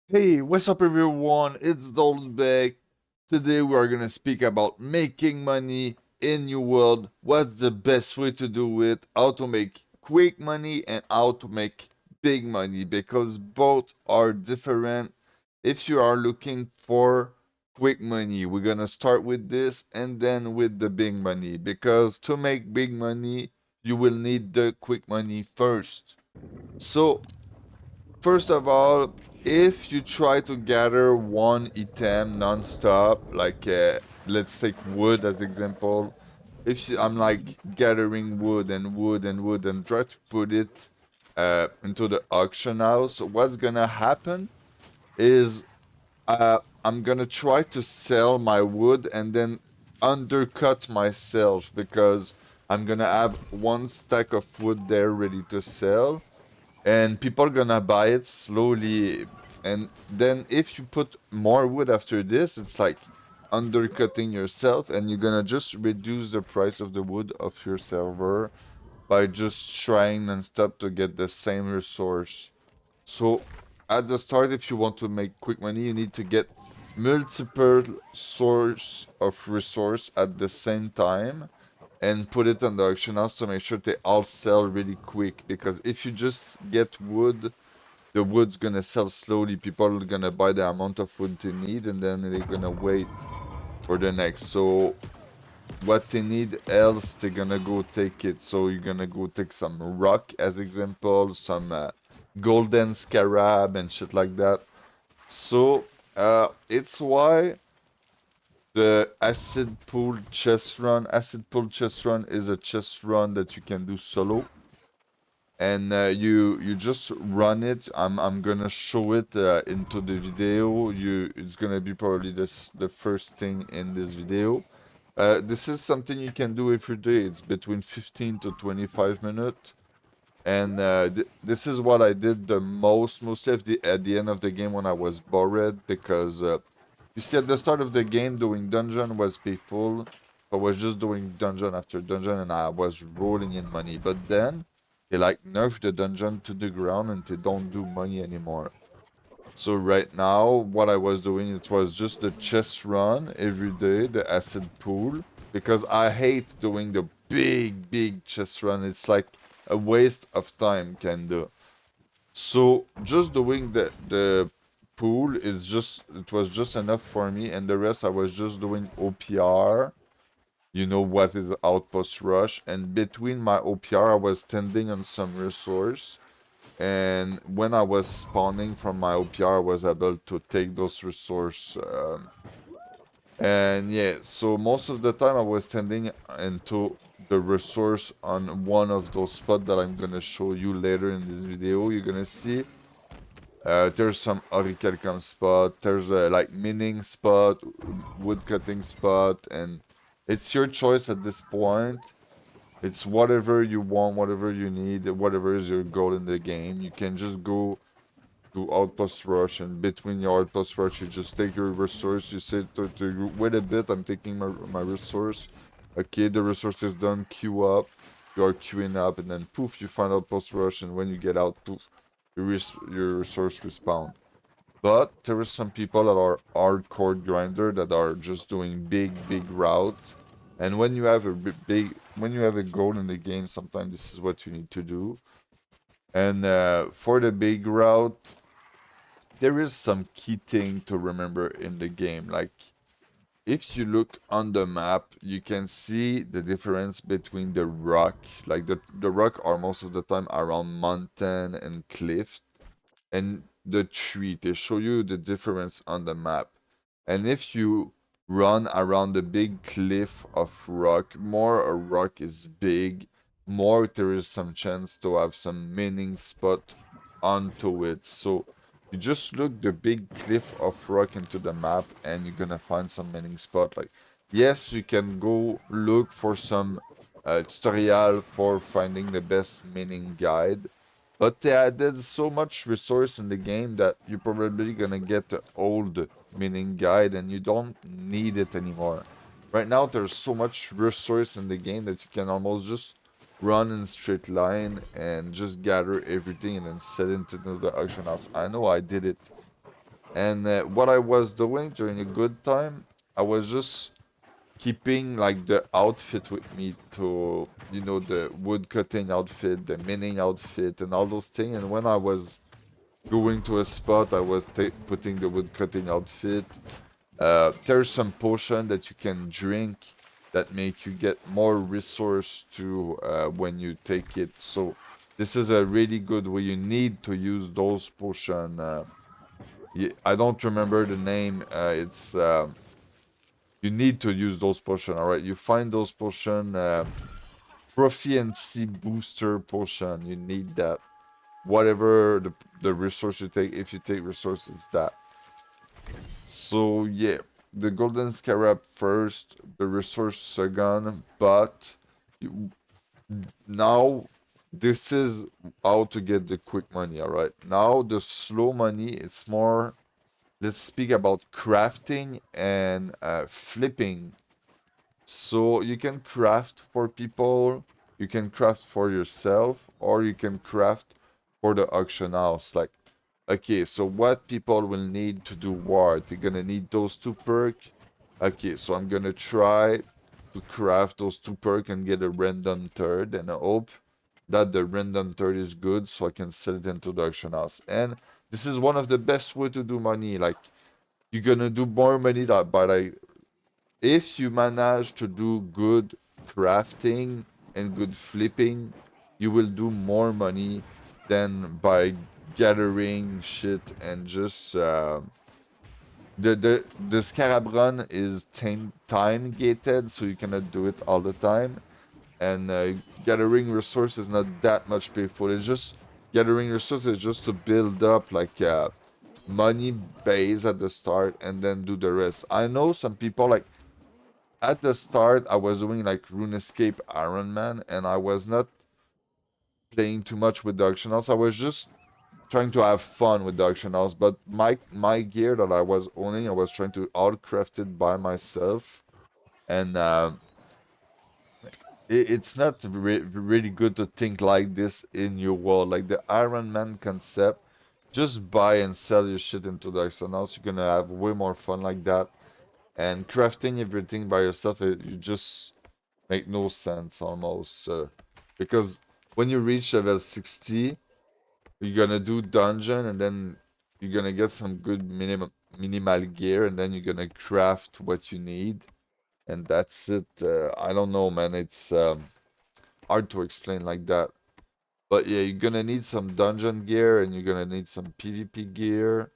Hey, what's up everyone? It's Dolbeck. Today we are gonna speak about making money in your world. What's the best way to do it? How to make quick money and how to make big money because both are different. If you are looking for quick money, we're gonna start with this and then with the big money because to make big money, you will need the quick money first. So first of all, if you try to gather one item non-stop, like let's take wood as example. I'm like gathering wood and wood and wood and try to put it into the auction house, what's gonna happen is I'm gonna try to sell my wood and then undercut myself because I'm gonna have one stack of wood there ready to sell and people gonna buy it slowly. And then if you put more wood after this, it's like undercutting yourself, and you're gonna just reduce the price of the wood of your server by just trying non-stop to get the same resource. So at the start, if you want to make quick money, you need to get multiple source of resource at the same time and put it on the auction house to make sure they all sell really quick. Because if you just get wood, the wood's gonna sell slowly. People are gonna buy the amount of wood they need, and then they're gonna wait for the next. So what they need else, they're gonna go take it. So you're gonna go take some rock as example, some golden scarab and shit like that. So it's why acid pool chest run is a chest run that you can do solo, and you just run it. I'm gonna show it into the video. It's gonna be probably the first thing in this video. This is something you can do every day. It's between 15 to 25 minutes. And this is what I did the mostly at the end of the game when I was bored, because you see at the start of the game doing dungeon was painful. I was just doing dungeon after dungeon and I was rolling in money. But then they like nerfed the dungeon to the ground and they don't do money anymore. So right now what I was doing, it was just the chest run every day, the acid pool, because I hate doing the big chest run. It's like a waste of time kinda. So just doing the pool is just, it was just enough for me, and the rest I was just doing OPR. You know what is outpost rush, and between my OPR I was tending on some resource, and when I was spawning from my OPR I was able to take those resource, and yeah, so most of the time I was tending into the resource on one of those spots that I'm gonna show you later in this video. You're gonna see there's some orichalcum spot, there's a like mining spot, wood cutting spot, and it's your choice at this point. It's whatever you want, whatever you need, whatever is your goal in the game. You can just go to outpost rush, and between your outpost rush you just take your resource. You say to wait a bit, I'm taking my resource. Okay, the resource is done, queue up. You are queuing up, and then poof, you find outpost rush, and when you get out, poof, your resource respawn. But there are some people that are hardcore grinder that are just doing big route. And when you have a when you have a goal in the game, sometimes this is what you need to do. And for the big route, there is some key thing to remember in the game. Like, if you look on the map, you can see the difference between the rock. Like the rock are most of the time around mountain and cliff, and the tree. They show you the difference on the map. And if you run around the big cliff of rock, more a rock is big, more there is some chance to have some mining spot onto it. So you just look the big cliff of rock into the map and you're gonna find some mining spot. Like, yes, you can go look for some tutorial for finding the best mining guide, but they added so much resource in the game that you're probably gonna get the old mining guide and you don't need it anymore. Right now there's so much resource in the game that you can almost just run in straight line and just gather everything and then sell it into the auction house. I know I did it And what I was doing during a good time, I was just keeping like the outfit with me to, you know, the wood cutting outfit, the mining outfit, and all those things. And when I was going to a spot, I was putting the wood cutting outfit. There's some potion that you can drink that make you get more resource to when you take it. So this is a really good way. You need to use those potion. I don't remember the name. It's you need to use those potion. All right, you find those potion. Proficiency booster potion. You need that. Whatever the resource you take, if you take resources, that. So yeah, the golden scarab first, the resource second, but you, now this is how to get the quick money, alright? Now the slow money, it's more, let's speak about crafting and flipping. So you can craft for people, you can craft for yourself, or you can craft for the auction house. Like, okay, so what people will need to do what? They're gonna need those two perk. Okay, so I'm gonna try to craft those two perk and get a random third, and I hope that the random third is good, so I can sell it into the auction house. And this is one of the best way to do money. Like, you're gonna do more money that by like if you manage to do good crafting and good flipping, you will do more money than by gathering shit and just the scarab run is time gated, so you cannot do it all the time. And gathering resources is not that much painful. It's just gathering resources just to build up like money base at the start and then do the rest. I know some people like at the start, I was doing like RuneScape Iron Man, and I was not playing too much with the auction house. I was just trying to have fun with the auction house. But my gear that I was owning, I was trying to outcraft it by myself, and it's not really good to think like this in your world. Like the Iron Man concept, just buy and sell your shit into the auction house. You're gonna have way more fun like that. And crafting everything by yourself, you just make no sense almost. Because when you reach level 60, you're gonna do dungeon and then you're gonna get some good minimal gear and then you're gonna craft what you need and that's it. I don't know, man. It's hard to explain like that. But yeah, you're gonna need some dungeon gear and you're gonna need some PvP gear.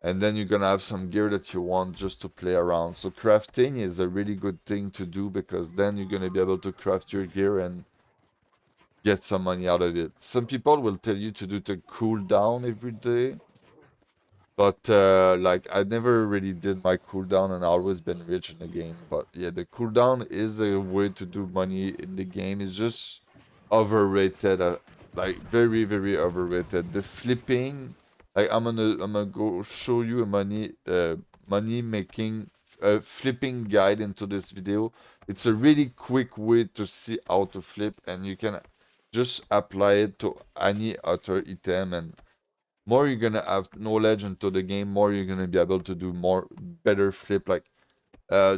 And then you're gonna have some gear that you want just to play around. So crafting is a really good thing to do because then you're gonna be able to craft your gear and get some money out of it. Some people will tell you to do the cooldown every day, but like I never really did my cooldown and I always been rich in the game. But yeah, the cooldown is a way to do money in the game. It's just overrated, like very very overrated. The flipping, like I'm gonna go show you a money making flipping guide into this video. It's a really quick way to see how to flip, and you can just apply it to any other item and more you're gonna have knowledge into the game, more you're gonna be able to do more better flip. Like uh,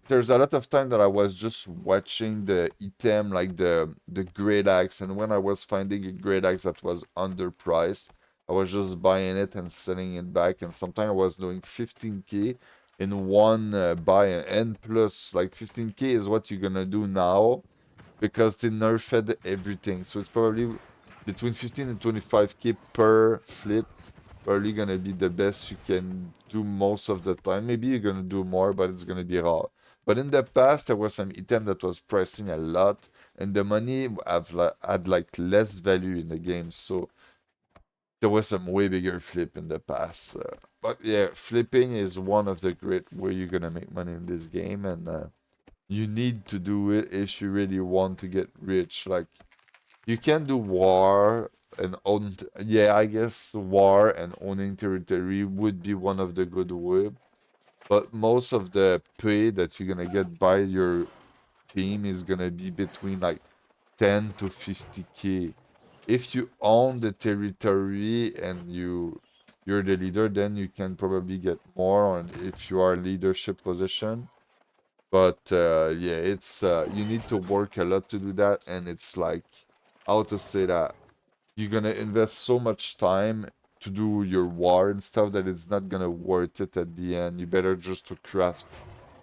there's a lot of time that I was just watching the item, like the great axe, and when I was finding a great axe that was underpriced, I was just buying it and selling it back. And sometimes I was doing 15k in one buy, and plus like 15k is what you're gonna do now because they nerfed everything. So it's probably between 15 and 25k per flip. Probably gonna be the best you can do most of the time. Maybe you're gonna do more, but it's gonna be raw. But in the past, there was some item that was pricing a lot, and the money had like less value in the game. So there was some way bigger flip in the past. But yeah, flipping is one of the great way you're gonna make money in this game, and you need to do it if you really want to get rich. Like, you can do war and own, yeah, I guess war and owning territory would be one of the good way, but most of the pay that you're gonna get by your team is gonna be between like 10 to 50k. If you own the territory and you're the leader, then you can probably get more on if you are leadership position. But yeah, it's you need to work a lot to do that, and it's like, how to say that, you're gonna invest so much time to do your war and stuff that it's not gonna worth it at the end. You better just to craft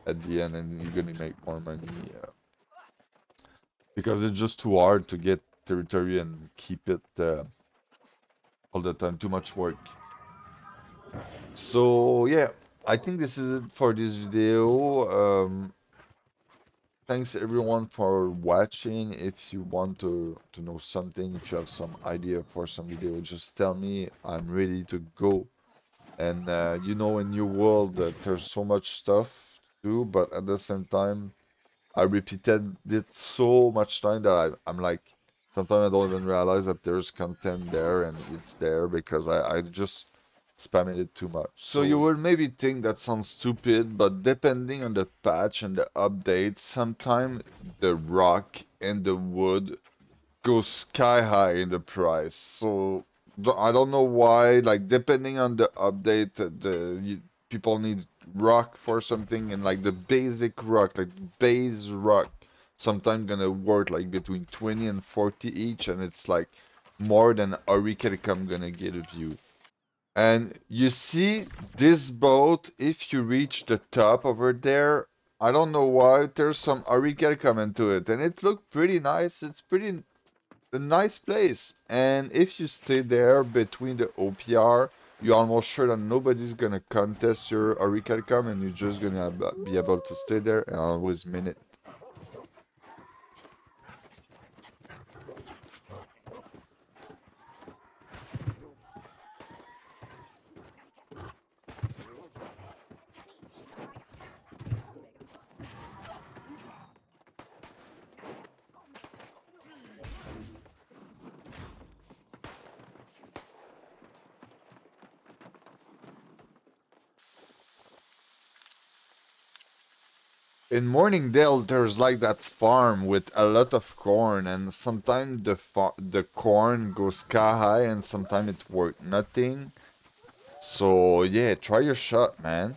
at the end, and you're gonna make more money because it's just too hard to get territory and keep it all the time. Too much work. So yeah, I think this is it for this video. Thanks everyone for watching. If you want to know something, if you have some idea for some video, just tell me. I'm ready to go. And you know, in your world, there's so much stuff to do, but at the same time, I repeated it so much time that I'm like, sometimes I don't even realize that there's content there and it's there because I just spamming it too much. So you will maybe think that sounds stupid, but depending on the patch and the update, sometimes the rock and the wood go sky high in the price. So I don't know why. Like depending on the update, people need rock for something, and like the basic rock, like base rock, sometimes gonna worth like between 20 and 40 each, and it's like more than Auricalcum gonna give you. And you see this boat, if you reach the top over there, I don't know why, there's some Auricalcum into it, and it looked pretty nice. It's pretty a nice place. And if you stay there between the OPR, you're almost sure that nobody's gonna contest your Auricalcum, and you're just gonna be able to stay there and always min it. In Morningdale, there's like that farm with a lot of corn, and sometimes the corn goes sky high, and sometimes it worth nothing. So yeah, try your shot, man.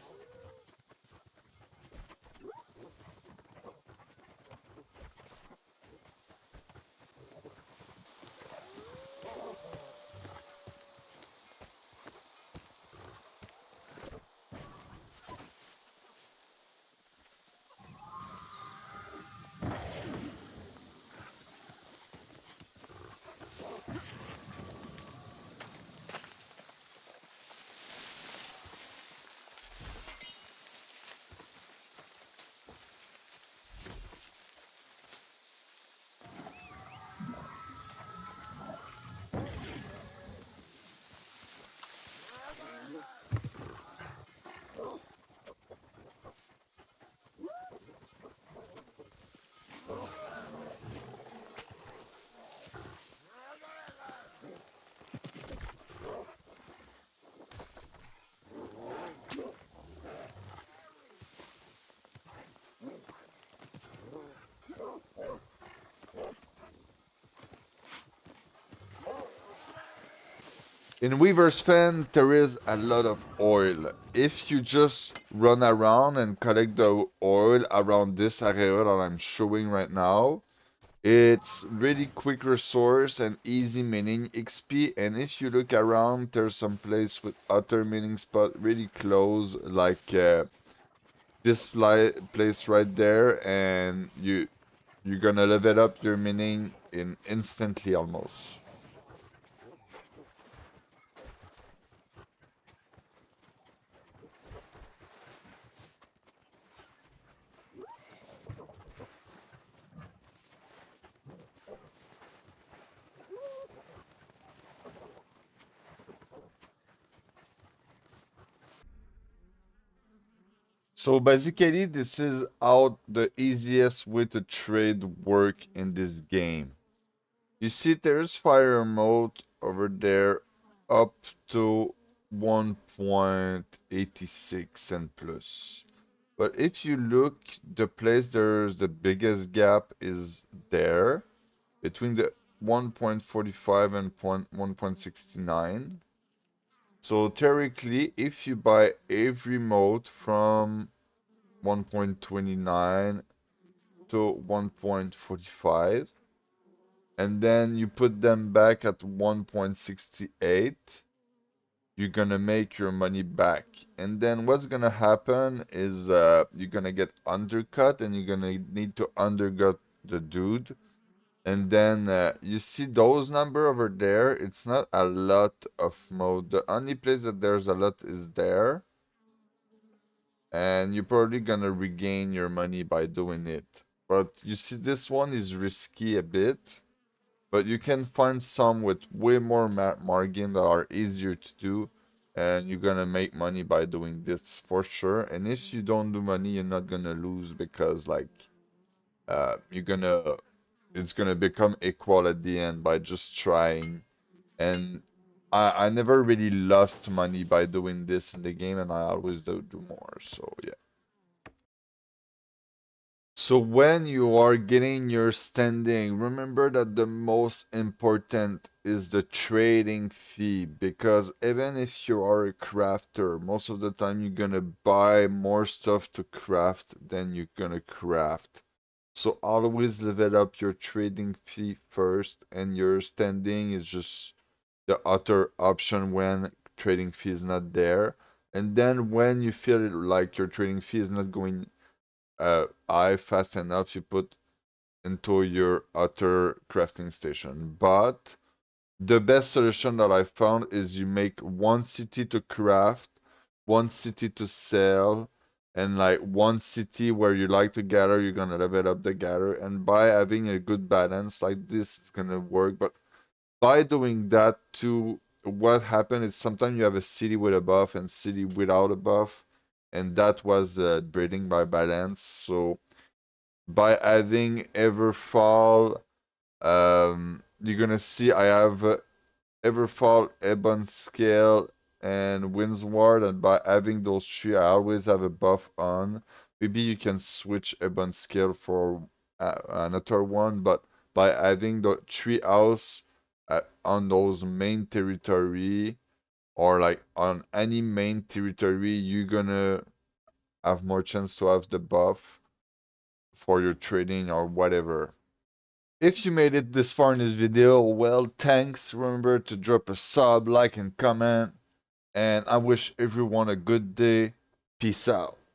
In Weaver's Fen, there is a lot of oil. If you just run around and collect the oil around this area that I'm showing right now, it's really quick resource and easy mining XP. And if you look around, there's some place with other mining spot really close, like this place right there, and you're gonna level up your mining in instantly almost. So basically, this is how the easiest way to trade work in this game. You see there's fire mode over there up to 1.86 and plus. But if you look, the place there's the biggest gap is there between the 1.45 and 1.69. So theoretically, if you buy every mode from 1.29 to 1.45, and then you put them back at 1.68, you're gonna make your money back. And then what's gonna happen is you're gonna get undercut and you're gonna need to undercut the dude. And then you see those number over there, it's not a lot of mode. The only place that there's a lot is there. And you're probably gonna regain your money by doing it. But you see this one is risky a bit. But you can find some with way more margin that are easier to do, and you're gonna make money by doing this for sure. And if you don't do money, you're not gonna lose because like you're gonna it's gonna become equal at the end by just trying. And I never really lost money by doing this in the game, and I always do more. So yeah. So when you are getting your standing, remember that the most important is the trading fee, because even if you are a crafter, most of the time you're gonna buy more stuff to craft than you're gonna craft. So always level up your trading fee first, and your standing is just the other option when trading fee is not there. And then when you feel like your trading fee is not going I fast enough, you put into your other crafting station. But the best solution that I found is you make one city to craft, one city to sell, and like one city where you like to gather, you're gonna level up the gather. And by having a good balance like this, it's gonna work. But by doing that too, what happened is sometimes you have a city with a buff and city without a buff, and that was breeding by balance. So by adding Everfall, you're gonna see I have Everfall, Ebon Scale, and Windsward, and by having those three, I always have a buff on. Maybe you can switch Ebon Scale for another one, but by having the tree house on those main territory, or like on any main territory, you're gonna have more chance to have the buff for your trading or whatever. If you made it this far in this video, well, thanks. Remember to drop a sub, like, and comment. And I wish everyone a good day. Peace out.